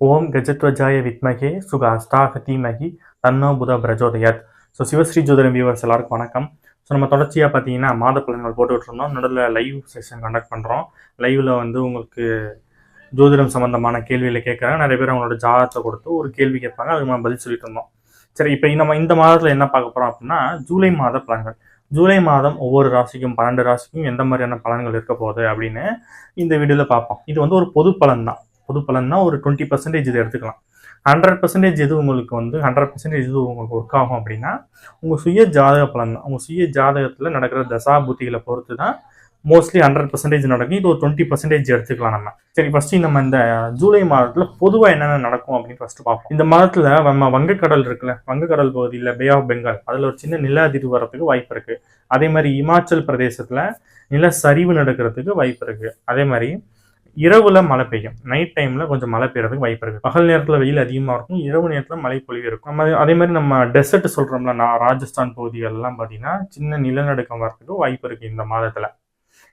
ஓம் கஜத்வஜாய வித்மகே சுகாஸ்தாக தீமகி தன்னோ புத பிரஜோதயாத். ஸோ சிவஸ்ரீ ஜோதிடம் வியூவர்ஸ் எல்லாருக்கும் வணக்கம். ஸோ நம்ம தொடர்ச்சியாக பார்த்தீங்கன்னா மாத பலன்கள் போட்டுக்கிட்டு இருந்தோம். நடுவில் லைவ் செஷன் கண்டக்ட் பண்ணுறோம். லைவில் உங்களுக்கு ஜோதிடம் சம்மந்தமான கேள்வியில் கேட்குறாங்க. நிறைய பேர் அவங்களோட ஜாதகத்தை கொடுத்து ஒரு கேள்வி கேட்பாங்க, அதுக்கு நம்ம பதில் சொல்லிட்டு இருந்தோம். சரி, இப்போ நம்ம இந்த மாதத்தில் என்ன பார்க்க போகிறோம் அப்படின்னா ஜூலை மாத பலன்கள். ஜூலை மாதம் ஒவ்வொரு ராசிக்கும் 12 ராசிக்கும் எந்த மாதிரியான பலன்கள் இருக்க போகுது அப்படின்னு இந்த வீடியோவில் பார்ப்போம். இது ஒரு பொது பலன் தான். பொது பலன்னா ஒரு 20% இது எடுத்துக்கலாம். 100% எது உங்களுக்கு 100% எது உங்களுக்கு ஒர்க் ஆகும் அப்படின்னா உங்கள் சுய ஜாதக பலன் தான். உங்கள் சுய ஜாதகத்தில் நடக்கிற தசா புத்திகளை பொறுத்து தான் மோஸ்ட்லி 100% நடக்கும். இது ஒரு 20% எடுத்துக்கலாம் நம்ம. சரி, ஃபர்ஸ்ட் நம்ம இந்த ஜூலை மாதத்தில் பொதுவாக என்னென்ன நடக்கும் அப்படின்னு ஃபர்ஸ்ட் பார்ப்போம். இந்த மாதத்தில் நம்ம வங்கக்கடல் இருக்குல்ல, வங்கக்கடல் பகுதியில் பே ஆஃப் பெங்கால் அதில் ஒரு சின்ன நில அதிர்வு வரதுக்கு வாய்ப்பு இருக்கு. அதே மாதிரி இமாச்சல் பிரதேசத்தில் நில சரிவு நடக்கிறதுக்கு வாய்ப்பு இருக்கு. அதே மாதிரி இரவுல மழை பெய்யும். நைட் டைம்ல கொஞ்சம் மழை பெய்யறதுக்கு வாய்ப்பு இருக்கு. பகல் நேரத்துல வெயில் அதிகமா இருக்கும், இரவு நேரத்துல மழை பொழிவு இருக்கும். அதே மாதிரி நம்ம டெசர்ட் சொல்றோம்ல, ராஜஸ்தான் பகுதிகள் எல்லாம் பாத்தீங்கன்னா சின்ன நிலநடுக்கம் வரதுக்கு வாய்ப்பு இருக்கு இந்த மாதத்துல.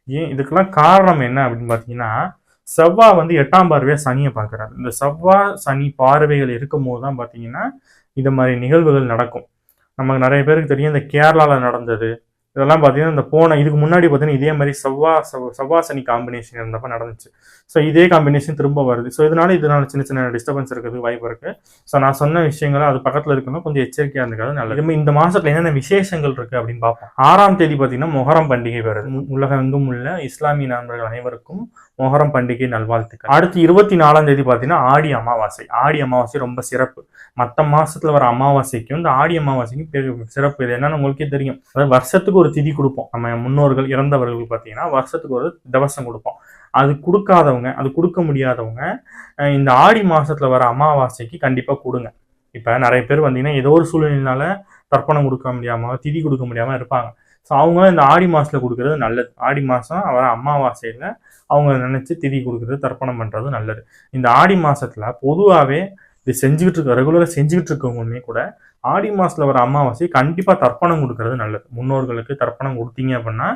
ஏன் இதுக்கெல்லாம் காரணம் என்ன அப்படின்னு பாத்தீங்கன்னா செவ்வாய் 8ஆம் பார்வையா சனியை பார்க்கிறாரு. இந்த செவ்வாய் சனி பார்வைகள் இருக்கும் போது தான் பாத்தீங்கன்னா இந்த மாதிரி நிகழ்வுகள் நடக்கும். நமக்கு நிறைய பேருக்கு தெரியும், இந்த கேரளால நடந்தது இதெல்லாம் பார்த்தீங்கன்னா இந்த இதுக்கு முன்னாடி பார்த்தீங்கன்னா இதே மாதிரி செவ்வாய் சனி காம்பினேஷன் இருந்தப்ப நடந்துச்சு. ஸோ இதே காம்பினேஷன் திரும்ப வருது. ஸோ இதனால சின்ன சின்ன டிஸ்டர்பன்ஸ் இருக்கிறதுக்கு வாய்ப்பு இருக்கு. ஸோ நான் சொன்ன விஷயங்களை அது பக்கத்தில் இருக்கணும், கொஞ்சம் எச்சரிக்கையாக இருந்துக்காது நல்லது. இந்த மாசத்துல என்னென்ன விசேஷங்கள் இருக்கு அப்படின்னு பார்ப்போம். 6ஆம் தேதி பார்த்தீங்கன்னா மொஹரம் பண்டிகை வருது. உலகெங்கும் உள்ள இஸ்லாமிய நண்பர்கள் அனைவருக்கும் மொஹரம் பண்டிகை நல்வாழ்த்துக்கள். அடுத்து 24ஆம் தேதி பார்த்தீங்கன்னா ஆடி அமாவாசை. ஆடி அமாவாசை ரொம்ப சிறப்பு. மற்ற மாசத்துல வர அமாவாசைக்கும் இந்த ஆடி அமாவாசைக்கும் சிறப்பு. இது என்னன்னு உங்களுக்கே தெரியும். அதாவது வருஷத்துக்கு ஒரு திதி கொடுப்போம். நம்ம முன்னோர்கள் இறந்தவர்களுக்கு பார்த்தீங்கன்னா வருஷத்துக்கு ஒரு தவசம் கொடுப்போம். அது கொடுக்காதவங்க, அது கொடுக்க முடியாதவங்க இந்த ஆடி மாசத்துல வர அமாவாசைக்கு கண்டிப்பா கொடுங்க. இப்ப நிறைய பேர் பார்த்தீங்கன்னா ஏதோ ஒரு சூழ்நிலையினால தர்ப்பணம் கொடுக்க முடியாம திதி கொடுக்க முடியாம இருப்பாங்க. ஸோ அவங்க இந்த ஆடி மாசத்துல கொடுக்கறது நல்லது. ஆடி மாசம் வர அமாவாசையில அவங்க நினைச்சு திதி கொடுக்கறது தர்ப்பணம் பண்றது நல்லது. இந்த ஆடி மாசத்துல பொதுவாகவே இது செஞ்சுக்கிட்டு இருக்க ரெகுலரா செஞ்சுக்கிட்டு இருக்கவங்களுமே கூட ஆடி மாசத்துல வர அமாவாசை கண்டிப்பா தர்ப்பணம் கொடுக்கறது நல்லது. முன்னோர்களுக்கு தர்ப்பணம் கொடுத்தீங்க அப்படின்னா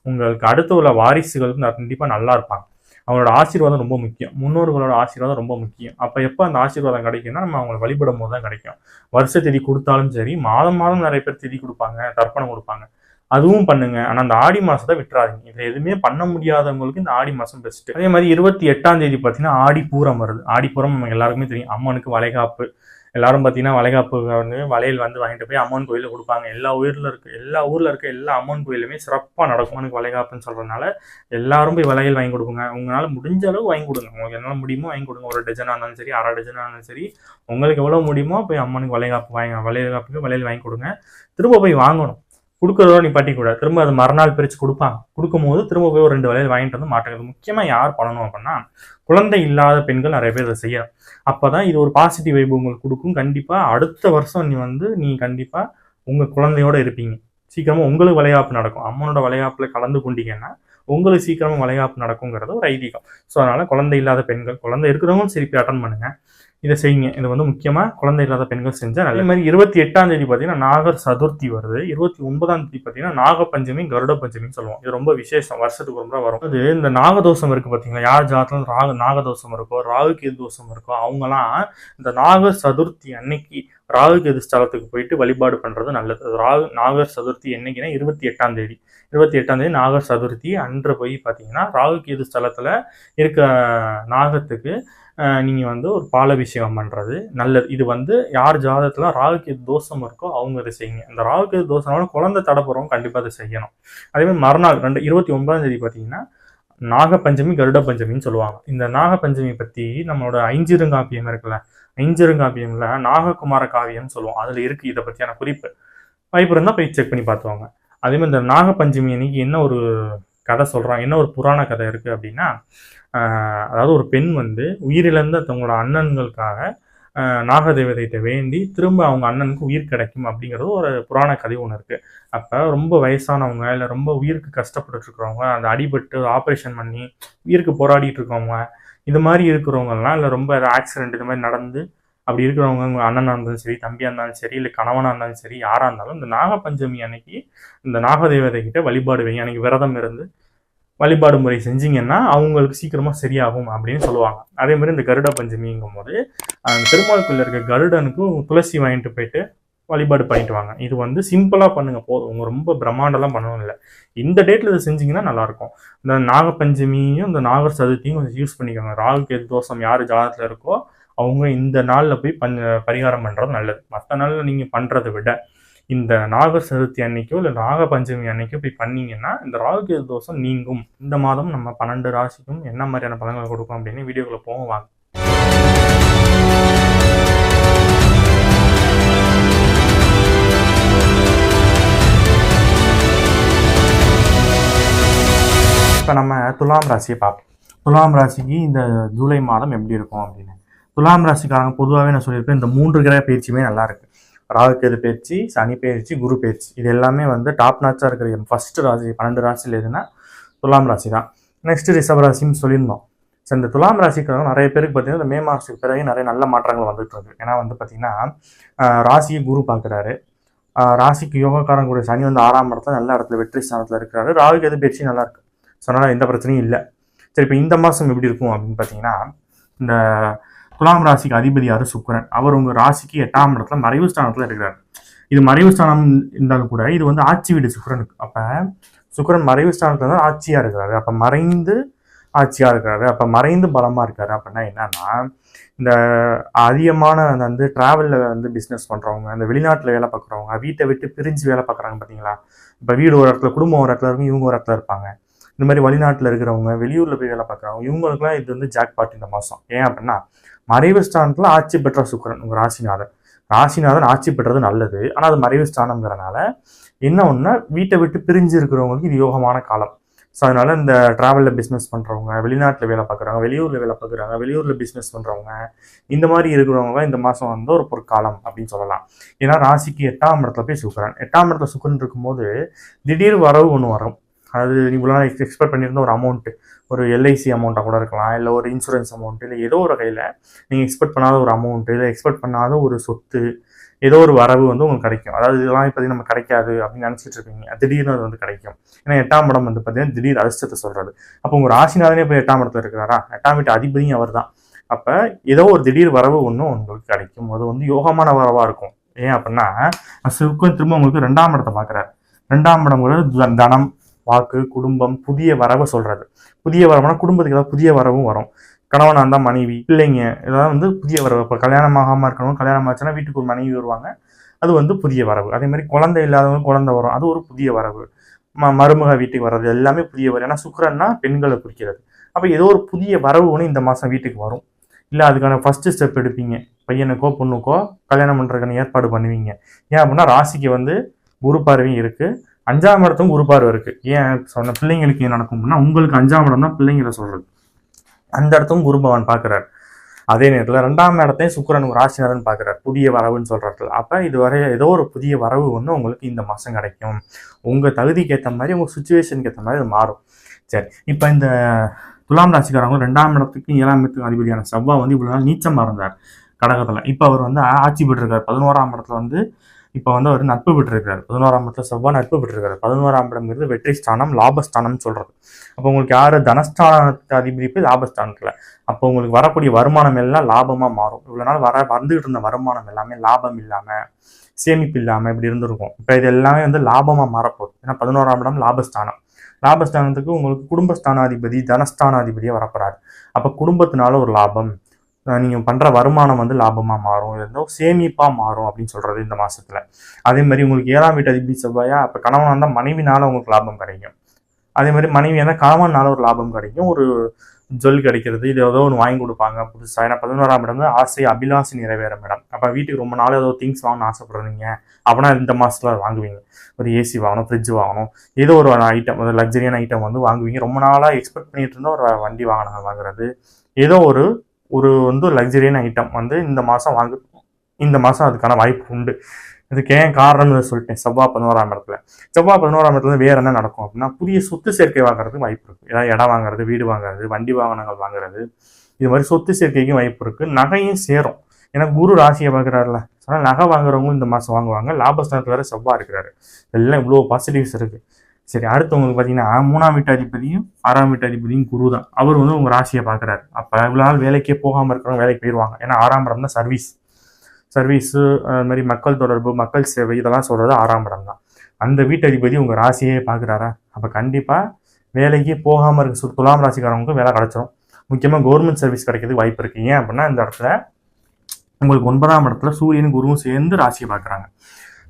உங்களுக்கு அடுத்த உள்ள வாரிசுகளுக்கு கண்டிப்பா நல்லா இருப்பாங்க. அவங்களோட ஆசீர்வாதம் ரொம்ப முக்கியம். முன்னோர்களோட ஆசீர்வாதம் ரொம்ப முக்கியம். அப்ப எப்ப அந்த ஆசீர்வாதம் கிடைக்கும்னா நம்ம அவங்களை வழிபடும் போது தான் கிடைக்கும். வருஷ திதி கொடுத்தாலும் சரி, மாதம் மாதம் நிறைய பேர் திதி கொடுப்பாங்க, தர்ப்பணம் கொடுப்பாங்க, அதுவும் பண்ணுங்க. ஆனா அந்த ஆடி மாசத்தை விட்டுறாதீங்க. இதுல எதுவுமே பண்ண முடியாதவங்களுக்கு இந்த ஆடி மாசம் பெஸ்ட். அதே மாதிரி 28ஆம் தேதி பாத்தீங்கன்னா ஆடி பூரம் வருது. ஆடி பூரம் நம்ம எல்லாருக்குமே தெரியும். அம்மனுக்கு வளைகாப்பு. எல்லாரும் பாத்தீங்கன்னா வளைகாப்பு வளையல் வாங்கிட்டு போய் அம்மன் கோயில கொடுப்பாங்க. எல்லா ஊர்ல இருக்க எல்லா அம்மன் கோயிலுமே சிறப்பா நடக்கும். அம்மனுக்கு வளைகாப்புன்னு சொல்றதுனால எல்லாரும் போய் வளையல் வாங்கி கொடுக்குங்க. உங்களால முடிஞ்ச அளவு வாங்கி கொடுங்க. உங்களுக்கு என்னால முடியுமோ வாங்கி கொடுங்க. ஒரு டஜனா இருந்தாலும் சரி, அரை டஜனா இருந்தாலும் சரி, உங்களுக்கு எவ்வளவு முடியுமோ போய் அம்மனுக்கு வளைகாப்புக்கு வளையல் வாங்கி கொடுங்க. திரும்ப போய் வாங்கணும். கொடுக்குறதோ நீ பட்டிக்கூடாது. திரும்ப அது மறுநாள் பிரித்து கொடுப்பாங்க. கொடுக்கும்போது திரும்ப போய் ஒரு 2 வளையல் வாங்கிட்டு வந்து மாட்டாங்க. முக்கியமாக யார் பண்ணணும் அப்படின்னா குழந்தை இல்லாத பெண்கள் நிறைய பேர் அதை செய்யணும். அப்போதான் இது ஒரு பாசிட்டிவ் வைப் உங்களுக்கு கொடுக்கும். கண்டிப்பாக அடுத்த வருஷம் நீ கண்டிப்பாக உங்கள் குழந்தையோட இருப்பீங்க. சீக்கிரமாக உங்களுக்கு வளைகாப்பு நடக்கும். அம்மனோட வளைகாப்பில் கலந்து கொண்டீங்கன்னா உங்களுக்கு சீக்கிரமாக வளைகாப்பு நடக்குங்கிறது ஒரு ஐதீகம். ஸோ அதனால் குழந்தை இல்லாத பெண்கள், குழந்தை இருக்கிறவங்களும் சரி போய் அட்டன் பண்ணுங்க, இதை செய்யுங்க. இது முக்கியமாக குழந்தை இல்லாத பெண்கள் செஞ்சால் அதே மாதிரி 28ஆம் தேதி பார்த்தீங்கன்னா நாகர் சதுர்த்தி வருது. 29ஆம் தேதி பார்த்தீங்கன்னா நாகப்பஞ்சமி, கருட பஞ்சமின்னு சொல்லுவோம். இது ரொம்ப விசேஷம். வருஷத்துக்கு ஒரு முறை வரும். அது இந்த நாகதோஷம் இருக்கு பார்த்தீங்களா, யார் ஜாதகத்தில் நாகதோஷம் இருக்கோ, ராகுகேது தோஷம் இருக்கோ, அவங்கலாம் இந்த நாகர் சதுர்த்தி அன்னைக்கு ராகுகேது ஸ்தலத்துக்கு போயிட்டு வழிபாடு பண்றது நல்லது. நாகர் சதுர்த்தி என்னைக்குன்னா 28ஆம் தேதி. 28ஆம் தேதி நாகர் சதுர்த்தி அன்று போய் பார்த்தீங்கன்னா ராகுகேது ஸ்தலத்துல இருக்க நாகத்துக்கு நீங்க ஒரு பாலாபிஷேகம் பண்றது நல்லது. இது யார் ஜாதகத்துல ராகுகேது தோஷம் இருக்கோ அவங்க அதை செய்யுங்க. இந்த ராகுகேது தோஷம்னால குழந்தை தடப்புறவங்க கண்டிப்பா அதை செய்யணும். அதே மாதிரி மறுநாள் 29ஆம் தேதி பார்த்தீங்கன்னா நாகப்பஞ்சமி, கருட பஞ்சமின்னு சொல்லுவாங்க. இந்த நாகப்பஞ்சமி பத்தி நம்மளோட ஐஞ்சிருங்காப்பியம் இருக்குல்ல, ஐஞ்சிருங்காப்பியம்ல நாககுமார காவியம் சொல்லுவோம். அதுல இருக்கு இதை பத்தியான குறிப்பு. வாய்ப்பு இருந்தா போய் செக் பண்ணி பார்த்துவாங்க. அதே மாதிரி இந்த நாகப்பஞ்சமி அன்னைக்கு என்ன ஒரு கதை சொல்றாங்க, என்ன ஒரு புராண கதை இருக்கு அப்படின்னா, அதாவது ஒரு பெண் உயிரிழந்த தங்களோட அண்ணன்களுக்காக நாகதேவதைகிட்ட வேண்டி திரும்ப அவங்க அண்ணனுக்கு உயிர் கிடைக்கும் அப்படிங்கிறது ஒரு புராண கதை ஒன்று இருக்கு. அப்ப ரொம்ப வயசானவங்க இல்லை ரொம்ப உயிருக்கு கஷ்டப்பட்டு இருக்கிறவங்க, அந்த அடிபட்டு ஆப்ரேஷன் பண்ணி உயிருக்கு போராடிட்டு இருக்கவங்க, இது மாதிரி இருக்கிறவங்கலாம் இல்லை ரொம்ப ஆக்சிடென்ட் இது மாதிரி நடந்து அப்படி இருக்கிறவங்க, அண்ணனா இருந்தாலும் சரி, தம்பியா இருந்தாலும் சரி, இல்லை கணவனா இருந்தாலும் சரி, யாரா இருந்தாலும் இந்த நாகப்பஞ்சமி அன்னைக்கு இந்த நாகதேவதை கிட்ட வழிபாடு வைங்க. அன்னைக்கு விரதம் இருந்து வழிபாடு முறை செஞ்சீங்கன்னா அவங்களுக்கு சீக்கிரமா சரியாகும் அப்படின்னு சொல்லுவாங்க. அதே மாதிரி இந்த கருட பஞ்சமிங்கும் போது அந்த பெருமாளுக்குள்ள இருக்க கருடனுக்கும் துளசி வாங்கிட்டு போயிட்டு வழிபாடு பண்ணிட்டு வாங்க. இது வந்து சிம்பிளா பண்ணுங்க போதும், உங்க ரொம்ப பிரம்மாண்டெல்லாம் பண்ணணும் இல்லை. இந்த டேட்ல இதை செஞ்சீங்கன்னா நல்லா இருக்கும். இந்த நாகப்பஞ்சமியும் இந்த நாகர் சதுர்த்தியும் கொஞ்சம் யூஸ் பண்ணிக்கோங்க. ராகு கேது தோஷம் யாரு ஜாதகத்துல இருக்கோ அவங்க இந்த நாள்ல போய் பரிகாரம் பண்றது நல்லது. மற்ற நாள்ல நீங்க பண்றதை விட இந்த நாகர் சதுர்த்தி அன்னைக்கோ இல்லை நாக பஞ்சமி அன்னைக்கோ போய் பண்ணீங்கன்னா இந்த ராகு கேது தோஷம் நீங்கும். இந்த மாதம் நம்ம 12 ராசிக்கும் என்ன மாதிரியான பலன்களை கொடுக்கும் அப்படின்னு வீடியோக்குள்ள போவோம் வாங்க. இப்போ நம்ம துலாம் ராசியை பார்ப்போம். துலாம் ராசிக்கு இந்த ஜூலை மாதம் எப்படி இருக்கும் அப்படின்னு. துலாம் ராசிக்காரங்க பொதுவாகவே நான் சொல்லியிருப்பேன், இந்த 3 கிரக பயிற்சியுமே நல்லா இருக்கு. ராகு கேது பயிற்சி, சனி பயிற்சி, குரு பயிற்சி, இது எல்லாமே வந்து டாப் நாச்சாக இருக்கிற ஃபர்ஸ்ட் ராசி 12 ராசியில் எதுனா துலாம் ராசி தான். நெக்ஸ்ட் ரிஷப ராசின்னு சொல்லியிருந்தோம். ஸோ இந்த துலாம் ராசிக்காரங்க நிறைய பேருக்கு பார்த்தீங்கன்னா இந்த மே மாதத்துக்கு பிறகு நிறைய நல்ல மாற்றங்கள் வந்துட்டு இருக்கு. ஏன்னா வந்து பார்த்தீங்கன்னா ராசியை குரு பார்க்குறாரு, ராசிக்கு யோகக்காரன் கூட சனி வந்து 6ஆம் இடத்துல நல்ல இடத்துல வெற்றி ஸ்தானத்தில் இருக்கிறாரு. ராகு கேது பயிற்சி நல்லா இருக்கு. ஸோ அதனால் எந்த பிரச்சனையும் இல்லை. சரி, இப்போ இந்த மாதம் எப்படி இருக்கும் அப்படின்னு பார்த்தீங்கன்னா, இந்த துலாம் ராசிக்கு அதிபதி யாரு? சுக்கிரன். அவர் உங்க ராசிக்கு 8ஆம் இடத்துல மறைவு ஸ்தானத்துல இருக்கிறார். இது மறைவு ஸ்தானம் இருந்தாலும் கூட இது வந்து ஆட்சி வீடு சுக்கிரனுக்கு. அப்ப சுக்கிரன் மறைவு ஸ்தானத்துல தான் ஆட்சியா இருக்கிறாரு. அப்ப மறைந்து ஆட்சியா இருக்கிறாரு. அப்ப மறைந்து பலமா இருக்காரு. அப்படின்னா என்னன்னா, இந்த அதிகமான வந்து டிராவல்ல வந்து பிசினஸ் பண்றவங்க, அந்த வெளிநாட்டுல வேலை பார்க்குறவங்க, வீட்டை விட்டு பிரிஞ்சு வேலை பார்க்குறாங்க பார்த்தீங்களா. இப்ப வீடு ஒரு இடத்துல, குடும்பம் ஒரு இடத்துல இருக்கும், இவங்க ஒரு இடத்துல இருப்பாங்க. இந்த மாதிரி வெளிநாட்டில் இருக்கிறவங்க, வெளியூர்ல போய் வேலை பார்க்குறவங்க, இவங்களுக்குலாம் இது வந்து ஜாக்பாட் இந்த மாதம். ஏன் அப்படின்னா மறைவு ஸ்தானத்துல ஆட்சி பெற்ற சுக்கிரன் உங்க ராசிநாதன் ஆட்சி பெற்றது நல்லது. ஆனால் அது மறைவு ஸ்தானம்ங்கிறனால என்ன ஒன்னா வீட்டை விட்டு பிரிஞ்சு இருக்கிறவங்களுக்கு இது யோகமான காலம். ஸோ அதனால இந்த டிராவலில் பிஸ்னஸ் பண்ணுறவங்க, வெளிநாட்டில் வேலை பார்க்குறவங்க, வெளியூரில் வேலை பார்க்குறாங்க, வெளியூரில் பிஸ்னஸ் பண்ணுறவங்க, இந்த மாதிரி இருக்கிறவங்க இந்த மாதம் வந்து ஒரு பொற்காலம் அப்படின்னு சொல்லலாம். ஏன்னா ராசிக்கு 8ஆம் இடத்துல போய் சுக்கிரன், 8ஆம் இடத்துல சுக்கிரன் இருக்கும்போது திடீர் வரவு ஒன்று வரும். அதாவது இவ்வளோ எக்ஸ்பெக்ட் பண்ணியிருந்த ஒரு அமௌண்ட்டு, ஒரு எல்ஐசி அமௌண்ட்டாக கூட இருக்கலாம், இல்லை ஒரு இன்சூரன்ஸ் அமௌண்ட், இல்லை ஏதோ ஒரு வகையில் நீங்கள் எக்ஸ்பெக்ட் பண்ணாத ஒரு அமௌண்ட்டு, இல்லை எக்ஸ்பெக்ட் பண்ணாத ஒரு சொத்து, ஏதோ ஒரு வரவு வந்து உங்களுக்கு கிடைக்கும். அதாவது இதெல்லாம் இப்போதைக்கு நம்ம கிடைக்காது அப்படின்னு நினச்சிட்டு இருப்பீங்க, திடீர்னு அது வந்து கிடைக்கும். ஏன்னா 8ஆம் இடம் வந்து பார்த்தீங்கன்னா திடீர் அதிர்ஷ்டத்தை சொல்கிறது. அப்போ உங்கள் ராசிநாதனே போய் 8ஆம் இடத்துல இருக்கிறாரா, 8ஆம் வீட்டு அதிபதியும் அவர் தான். அப்போ ஏதோ ஒரு திடீர் வரவு ஒன்றும் உங்களுக்கு கிடைக்கும். அது வந்து யோகமான வரவாக இருக்கும். ஏன் அப்படின்னா சுக்கிரன் திரும்ப உங்களுக்கு 2ஆம் இடத்தை பார்க்குறாரு. 2ஆம் இடம்ங்கிறது தனம், வாக்கு, குடும்பம், புதிய வரவை சொல்றது. புதிய வரவுனா குடும்பத்துக்கு ஏதாவது புதிய வரவும் வரும். கணவனாக இருந்தால் மனைவி, பிள்ளைங்க, இதெல்லாம் வந்து புதிய வரவு. இப்போ கல்யாணம் ஆகாமல் இருக்கணும், கல்யாணம் ஆச்சுன்னா வீட்டுக்கு ஒரு மனைவி வருவாங்க, அது வந்து புதிய வரவு. அதே மாதிரி குழந்தை இல்லாதவங்க குழந்தை வரும், அது ஒரு புதிய வரவு. மருமக வீட்டுக்கு வர்றது எல்லாமே புதிய வரவு. ஏன்னா சுக்கிரன்னா பெண்களை குறிக்கிறது. அப்போ ஏதோ ஒரு புதிய வரவு ஒன்று இந்த மாதம் வீட்டுக்கு வரும். இல்லை அதுக்கான ஃபர்ஸ்ட் ஸ்டெப் எடுப்பீங்க. பையனுக்கோ பொண்ணுக்கோ கல்யாணம் பண்ணுறதுக்கான ஏற்பாடு பண்ணுவீங்க. ஏன் அப்படின்னா ராசிக்கு வந்து குரு பார்வையும் இருக்கு, 5ஆம் இடத்தும் குரு பார்வை இருக்கு. ஏன் சொன்ன பிள்ளைங்களுக்கு ஏன் நடக்கும்னா, உங்களுக்கு 5ஆம் இடம் தான் பிள்ளைங்களை சொல்றது. அந்த இடத்தும் குரு பகவான் பார்க்குறாரு. அதே நேரத்தில் 2ஆம் இடத்தையும் சுக்கிரன் ராசிநாதன் பார்க்குறாரு, புதிய வரவுன்னு சொல்றது. அப்போ இதுவரை ஏதோ ஒரு புதிய வரவு ஒன்று உங்களுக்கு இந்த மாதம் கிடைக்கும். உங்கள் தகுதிக்கு ஏற்ற மாதிரி, உங்கள் சுச்சுவேஷனுக்கு ஏற்ற மாதிரி அது மாறும். சரி, இப்போ இந்த துலாம் ராசிக்காரங்க 2ஆம் இடத்துக்கு 7ஆம் இடத்துக்கு அதிபதியான செவ்வாய் வந்து இவ்வளோ நாள் நீச்சமாக இருந்தார் கடகத்தில். இப்போ அவர் வந்து ஆட்சி பெற்றிருக்காரு. 11ஆம் இடத்துல வந்து இப்போ வந்து அவர் நட்பு பெற்றிருக்காரு. 11ஆம் இடத்துல செவ்வாய் நட்பு பெற்றிருக்காரு. 11ஆம் இடம்ங்கிறது வெற்றி ஸ்தானம், லாபஸ்தானம்னு சொல்றது. அப்போ உங்களுக்கு யாரு தனஸ்தானத்துக்கு அதிபதி போய் லாபஸ்தானத்துல, அப்போ உங்களுக்கு வரக்கூடிய வருமானம் எல்லாம் லாபமா மாறும். இவ்வளவு நாள் வந்துகிட்டு இருந்த வருமானம் எல்லாமே லாபம் இல்லாம, சேமிப்பு இல்லாம இப்படி இருந்திருக்கும். இப்போ இது எல்லாமே வந்து லாபமா மாறப்போகுது. ஏன்னா 11ஆம் இடம் லாபஸ்தானம். லாபஸ்தானத்துக்கு உங்களுக்கு குடும்பஸ்தானாதிபதி, தனஸ்தானாதிபதியா வரப்போறாரு. அப்ப குடும்பத்தினால ஒரு லாபம், நீங்கள் பண்ணுற வருமானம் வந்து லாபமாக மாறும், இருந்தோ சேமிப்பாக மாறும் அப்படின்னு சொல்கிறது இந்த மாதத்தில். அதே மாதிரி உங்களுக்கு 7ஆம் வீட்டு அதிபதி செவ்வாயா, அப்போ கணவனாக இருந்தால் மனைவினால உங்களுக்கு லாபம் கிடைக்கும். அதே மாதிரி மனைவியாக இருந்தால் கணவனால ஒரு லாபம் கிடைக்கும், ஒரு ஜொல் கிடைக்கிறது, இது ஏதோ ஒன்று வாங்கி கொடுப்பாங்க புதுசாக. ஏன்னா 11ஆம் இடம் வந்து ஆசை அபிலாசி நிறைவேறும் இடம். அப்போ வீட்டுக்கு ரொம்ப நாள் ஏதோ திங்ஸ் வாங்கணும்னு ஆசைப்படுறீங்க அப்படின்னா இந்த மாதத்தில் வாங்குவீங்க. ஒரு ஏசி வாங்கணும், ஃப்ரிட்ஜ் வாங்கணும், ஏதோ ஒரு ஐட்டம், ஒரு லக்ஸரியான ஐட்டம் வந்து வாங்குவீங்க. ரொம்ப நாளாக எக்ஸ்பெக்ட் பண்ணிட்டு இருந்தால் ஒரு வண்டி வாகனம் வாங்குறது, ஏதோ ஒரு வந்து லக்ஸரியான ஐட்டம் வந்து இந்த மாதம் அதுக்கான வாய்ப்பு உண்டு. இதுக்கு ஏன் காரணம்னு சொல்லிட்டேன். செவ்வாய் 11ஆம் இடத்துல வேற என்ன நடக்கும் அப்படின்னா, புதிய சொத்து சேர்க்கை வாங்குறதுக்கு வாய்ப்பு இருக்கு. ஏதாவது இடம் வாங்குறது, வீடு வாங்குறது, வண்டி வாகனங்கள் வாங்குறது, இது மாதிரி சொத்து சேர்க்கைக்கும் வாய்ப்பு இருக்கு. நகையும் சேரும். ஏன்னா குரு ராசியை பார்க்குறாருல, அதனால் நகை வாங்குறவங்களும் இந்த மாதம் வாங்குவாங்க. லாபஸ்தானத்துல வேற செவ்வாய் இருக்கிறாரு. எல்லாம் இவ்வளோ பாசிட்டிவ்ஸ் இருக்கு. சரி, அடுத்து உங்களுக்கு பார்த்தீங்கன்னா 3ஆம் வீட்டு அதிபதியும் 6ஆம் வீட்டு அதிபதியும் குரு தான். அவர் வந்து உங்கள் ராசியை பார்க்குறாரு. அப்போ இவ்வளோ நாள் வேலைக்கே போகாமல் இருக்கிறவங்க வேலைக்கு போயிடுவாங்க. ஏன்னா 6ஆம் இடம் தான் சர்வீஸு, அது மாதிரி மக்கள் தொடர்பு, மக்கள் சேவை, இதெல்லாம் சொல்கிறது 6ஆம் இடம் தான். அந்த வீட்டு அதிபதி உங்கள் ராசியே பார்க்குறாரா, அப்போ கண்டிப்பாக வேலைக்கு போகாமல் இருக்க துலாம் ராசிக்காரங்களுக்கு வேலை கிடச்சிரும். முக்கியமாக கவர்மெண்ட் சர்வீஸ் கிடைக்கிறதுக்கு வாய்ப்பு இருக்குது. ஏன் அப்படின்னா இந்த இடத்துல உங்களுக்கு 9ஆம் இடத்துல சூரியன் குருவும் சேர்ந்து ராசியை பார்க்குறாங்க.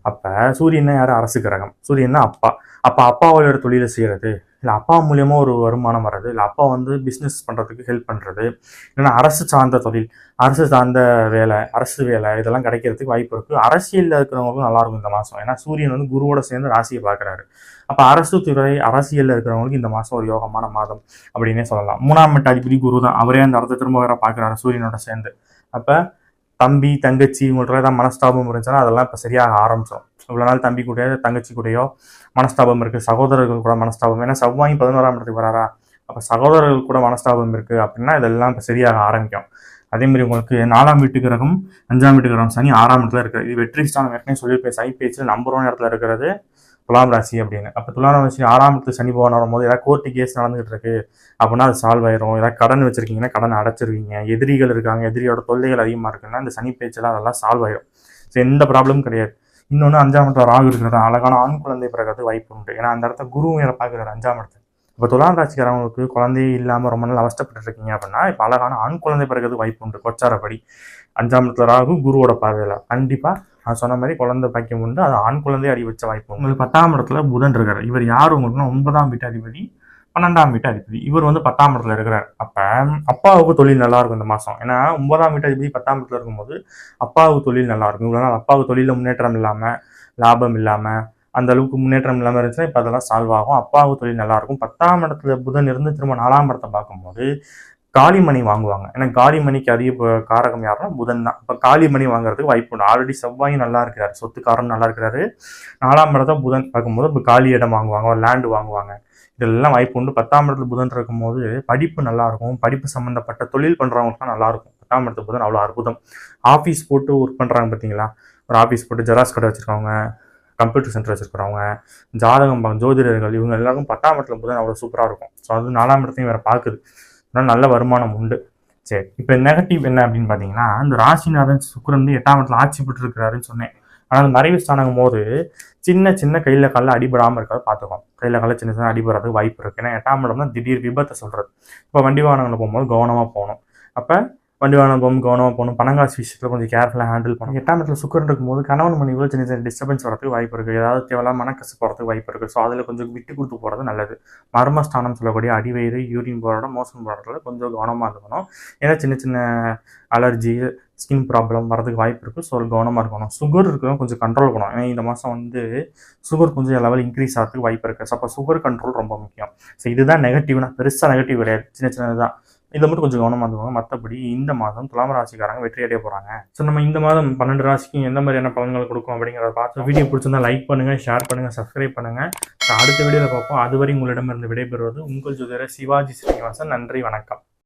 அப்போ சூரியன் யார்? அரசு கிரகம். சூரியன் அப்பா. அப்போ அப்பாவோட தொழிலை செய்கிறது, இல்லை அப்பா மூலியமாக ஒரு வருமானம் வர்றது, இல்லை அப்பா வந்து பிஸ்னஸ் பண்ணுறதுக்கு ஹெல்ப் பண்ணுறது, இல்லைன்னா அரசு சார்ந்த தொழில், அரசு சார்ந்த வேலை, அரசு வேலை, இதெல்லாம் கிடைக்கிறதுக்கு வாய்ப்பு இருக்குது. அரசியலில் இருக்கிறவங்களுக்கும் நல்லாயிருக்கும் இந்த மாதம். ஏன்னா சூரியன் வந்து குருவோட சேர்ந்து ராசியை பார்க்குறாரு. அப்போ அரசு துறை, அரசியலில் இருக்கிறவங்களுக்கு இந்த மாதம் ஒரு யோகமான மாதம் அப்படின்னே சொல்லலாம். 3ஆம் வீட்டு அதிபதி குரு தான். அவரே அந்த இடத்த திரும்ப வேற பார்க்குறாரு சூரியனோட சேர்ந்து. அப்போ தம்பி தங்கச்சி இவங்கள்ட்ட ஏதாவது மனஸ்தாபம் இருந்துச்சுன்னா அதெல்லாம் இப்போ சரியாக ஆரம்பிச்சிடும். இவ்வளோ நாள் தம்பி கூடயோ தங்கச்சி கூடயோ மனஸ்தாபம் இருக்குது, சகோதரர்கள் கூட மனஸ்தாபம், ஏன்னா செவ்வாய் 11ஆம் இடத்துக்கு வராரா, அப்போ சகோதரர்கள் கூட மனஸ்தாபம் இருக்குது அப்படின்னா இதெல்லாம் இப்போ சரியாக ஆரம்பிக்கும். அதேமாதிரி உங்களுக்கு 4ஆம் வீட்டு கிரகம் 5ஆம் வீட்டு கிரகம் சனி 6ஆம் இடத்துல இருக்குது. இது வெற்றி ஸ்தானம். ஏற்கனவே சொல்லியிருப்பேன், சைபேச்சில் நம்பர் 1 இடத்துல இருக்கிறது துலாம் ராசி அப்படின்னு. அப்போ துலாம் ராசி 6ஆம் இடத்துல சனி பகவான் வரும்போது ஏதாவது கோர்ட்டு கேஸ் நடந்துகிட்டு இருக்கு அப்படின்னா அது சால்வ் ஆயிரும். ஏதாவது கடன் வச்சிருக்கீங்கன்னா கடன் அடைச்சிருவீங்க. எதிரிகள் இருக்காங்க, எதிரியோட தொல்லைகள் அதிகமாக இருக்குன்னா இந்த சனி பேச்செல்லாம் அதெல்லாம் சால்வ் ஆயிரும். ஸோ எந்த ப்ராப்ளமும் கிடையாது. இன்னொன்று 5ஆம் இடத்துல ராகு இருக்கிறது அழகான ஆண் குழந்தை பிறகு வாய்ப்பு உண்டு. ஏன்னா அந்த இடத்த குரு வேற பார்க்குறாரு 5ஆம் இடத்துல. இப்போ துலாம் ராசிக்காரங்களுக்கு குழந்தையே இல்லாமல் ரொம்ப நாள் அவஸ்தப்பட்டு இருக்கீங்க அப்படின்னா இப்போ அழகான ஆண் குழந்தை பிறகு வாய்ப்பு உண்டு. கொச்சாரப்படி 5ஆம் இடத்துல ராகு குருவோட பார்வையில் கண்டிப்பாக நான் சொன்ன மாதிரி குழந்தை பாக்கியம் உண்டு. அது ஆண் குழந்தைய அடி வச்ச வாய்ப்பு. உங்களுக்கு 10ஆம் இடத்துல புதன் இருக்காரு. இவர் யார் உங்களுக்குன்னா 9ஆம் வீட்டு அதிபதி 12ஆம் வீட்டு அதிபதி. இவர் வந்து 10ஆம் இடத்துல இருக்கிறார். அப்போ அப்பாவுக்கு தொழில் நல்லா இருக்கும் இந்த மாதம். ஏன்னா 9ஆம் வீட்டு அதிபதி 10ஆம் இடத்துல இருக்கும்போது அப்பாவுக்கு தொழில் நல்லா இருக்கும். இவ்வளோ நாள் அப்பாவுக்கு தொழிலில் முன்னேற்றம் இல்லாமல், லாபம் இல்லாமல், அந்த அளவுக்கு முன்னேற்றம் இல்லாமல் இருந்துச்சுன்னா இப்போ அதெல்லாம் சால்வ் ஆகும். அப்பாவுக்கு தொழில் நல்லா இருக்கும். 10ஆம் இடத்துல புதன் இருந்து திரும்ப 4ஆம் இடத்தை பார்க்கும்போது காளிமணி வாங்குவாங்க. ஏன்னா காளிமணிக்கு அதிக காரகம் யாருன்னா புதன் தான். இப்போ காளிமணி வாங்குறதுக்கு வாய்ப்பு உண்டு. ஆல்ரெடி செவ்வாயும் நல்லா இருக்கிறாரு, சொத்துக்காரன் நல்லா இருக்கிறாரு. 4ஆம் இடத்த புதன் பார்க்கும்போது இப்போ காலி இடம் வாங்குவாங்க, லேண்டு வாங்குவாங்க. இதெல்லாம் வாய்ப்பு உண்டு. 10ஆம் இடத்துல புதன் இருக்கும்போது படிப்பு நல்லா இருக்கும். படிப்பு சம்மந்தப்பட்ட தொழில் பண்ணுறவங்களுக்குலாம் நல்லா இருக்கும். 10ஆம் இடத்துல புதன் அவ்வளோ அற்புதம். ஆஃபீஸ் போட்டு ஒர்க் பண்ணுறாங்க பார்த்தீங்களா, ஒரு ஆஃபீஸ் போட்டு ஜெராக்ஸ் கடை வச்சுருக்கவங்க, கம்ப்யூட்டர் சென்டர் வச்சுருக்கிறவங்க, ஜாதகம் ஜோதிடர்கள், இவங்க எல்லாருக்கும் 10ஆம் இடத்துல புதன் அவ்வளோ சூப்பராக இருக்கும். ஸோ அது 4ஆம் இடத்தையும் வேறு பார்க்குது. நல்ல வருமானம் உண்டு. சரி, இப்போ நெகட்டிவ் என்ன அப்படின்னு பார்த்தீங்கன்னா இந்த ராசிநாதன் சுக்கிரன் வந்து 8ஆம் இடத்துல ஆட்சி பெற்று இருக்கிறாருன்னு சொன்னேன். ஆனால் மறைவு ஸ்தானம் போது சின்ன சின்ன கையில் காலில் அடிபடாமல் இருக்கிறத பார்த்துக்கோம். கையில் காலில் சின்ன சின்ன அடிபடுறதுக்கு வாய்ப்பு இருக்குது. ஏன்னா 8ஆம் இடம் தான் திடீர் விபத்தை சொல்கிறது. இப்போ வண்டி வாகனங்களை போகும்போது கவனமாக போகணும். அப்போ வண்டி வாகனம் போகும் கவனமாக போகணும். பணங்காசு விஷயத்தில் கொஞ்சம் கேர்ஃபுல்லாக ஹேண்டில் பண்ணணும். 8ஆம் இடத்துல சுக்கிரன் இருக்கும்போது கணவன் மனைவியில் சின்ன சின்ன டிஸ்டர்பன்ஸ் வரதுக்கு வாய்ப்பு இருக்குது. ஏதாவது தேவையில்லாம மனக்கசு போகிறதுக்கு வாய்ப்பு இருக்குது. ஸோ அதில் கொஞ்சம் விட்டு கொடுத்து போகிறது நல்லது. மர்மஸ்தானம் சொல்லக்கூடிய அடிவயிறு, யூரின் போகிறோட மோசம் போகிறதுல கொஞ்சம் கவனமாக இருக்கணும். ஏன்னா சின்ன சின்ன அலர்ஜி, ஸ்கின் ப்ராப்ளம் வரதுக்கு வாய்ப்பு இருக்குது. ஸோ கவனமாக இருக்கணும். சுகர் இருக்கிறவங்க கொஞ்சம் கண்ட்ரோல் பண்ணணும். ஏன்னா இந்த மாதம் வந்து சுகர் கொஞ்சம் லெவல் இன்க்ரீஸ் ஆகிறதுக்கு வாய்ப்பு இருக்குது. ஸோ அப்போ சுகர் கண்ட்ரோல் ரொம்ப முக்கியம். ஸோ இதுதான் நெகட்டிவ்னா, பெருசாக நெகட்டிவ் கிடையாது, சின்ன சின்னது தான். இதை மட்டும் கொஞ்சம் கவனமாக இருந்துவாங்க. மற்றபடி இந்த மாதம் துலாம் ராசிக்காரங்க வெற்றி அடைய போகிறாங்க. ஸோ நம்ம இந்த மாதம் 12 ராசிக்கு எந்த மாதிரியான பலன்கள் கொடுக்கும் அப்படிங்கிறத பார்த்து வீடியோ பிடிச்சிருந்தா லைக் பண்ணுங்கள், ஷேர் பண்ணுங்கள், சப்ஸ்கிரைப் பண்ணுங்கள். அடுத்த வீடியோவில் பார்ப்போம். அதுவரை உங்களிடமிருந்து விடைபெறுவது உங்கள் ஜோதிடர் சிவாஜி ஸ்ரீனிவாசன். நன்றி, வணக்கம்.